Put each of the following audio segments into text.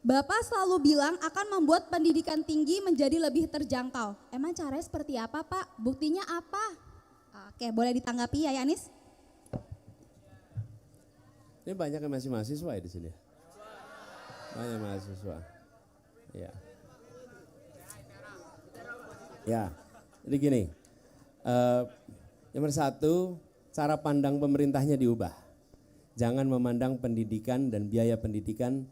Bapak selalu bilang akan membuat pendidikan tinggi menjadi lebih terjangkau. Emang caranya seperti apa, Pak? Buktinya apa? Oke, boleh ditanggapi ya, Yanis? Ini banyak yang masih mahasiswa ya di sini. Banyak mahasiswa. Ya. Ya. Jadi gini. Nomor satu, cara pandang pemerintahnya diubah. Jangan memandang pendidikan dan biaya pendidikan,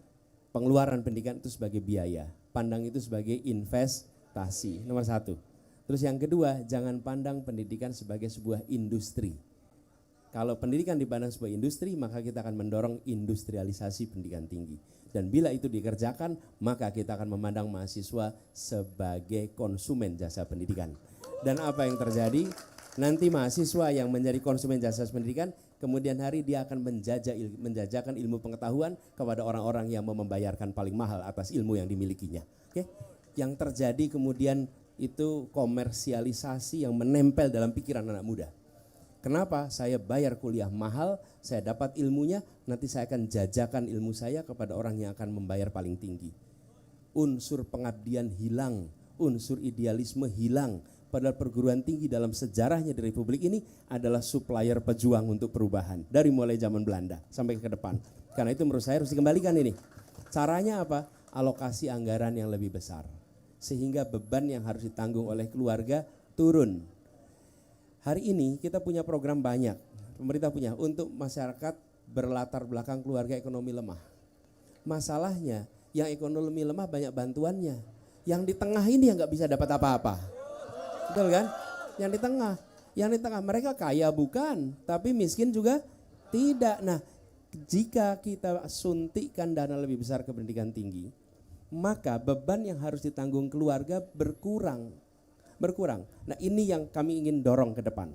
pengeluaran pendidikan itu sebagai biaya. Pandang itu sebagai investasi. Nomor satu. Terus yang kedua, jangan pandang pendidikan sebagai sebuah industri. Kalau pendidikan dipandang sebagai industri, maka kita akan mendorong industrialisasi pendidikan tinggi. Dan bila itu dikerjakan, maka kita akan memandang mahasiswa sebagai konsumen jasa pendidikan. Dan apa yang terjadi? Nanti mahasiswa yang menjadi konsumen jasa pendidikan, kemudian hari dia akan menjajakan ilmu pengetahuan kepada orang-orang yang mau membayarkan paling mahal atas ilmu yang dimilikinya. Oke? Yang terjadi kemudian itu komersialisasi yang menempel dalam pikiran anak muda. Kenapa? Saya bayar kuliah mahal, saya dapat ilmunya, nanti saya akan jajakan ilmu saya kepada orang yang akan membayar paling tinggi. Unsur pengabdian hilang, unsur idealisme hilang. Padahal perguruan tinggi dalam sejarahnya di Republik ini adalah supplier pejuang untuk perubahan. Dari mulai zaman Belanda sampai ke depan. Karena itu menurut saya harus dikembalikan ini. Caranya apa? Alokasi anggaran yang lebih besar. Sehingga beban yang harus ditanggung oleh keluarga turun. Hari ini kita punya program banyak, pemerintah punya untuk masyarakat berlatar belakang keluarga ekonomi lemah. Masalahnya yang ekonomi lemah banyak bantuannya, yang di tengah ini yang nggak bisa dapat apa-apa, betul kan? Yang di tengah mereka kaya bukan, tapi miskin juga tidak. Nah, jika kita suntikkan dana lebih besar ke pendidikan tinggi, maka beban yang harus ditanggung keluarga berkurang. Nah, ini yang kami ingin dorong ke depan.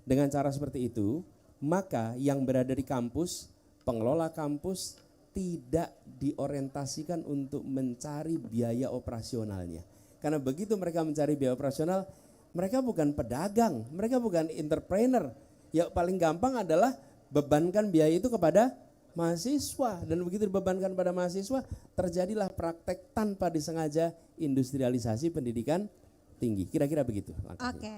Dengan cara seperti itu, maka yang berada di kampus, pengelola kampus tidak diorientasikan untuk mencari biaya operasionalnya. Karena begitu mereka mencari biaya operasional, mereka bukan pedagang, mereka bukan entrepreneur. Yang paling gampang adalah bebankan biaya itu kepada mahasiswa. Dan begitu dibebankan pada mahasiswa, terjadilah praktek tanpa disengaja industrialisasi pendidikan tinggi. Kira-kira begitu. Oke.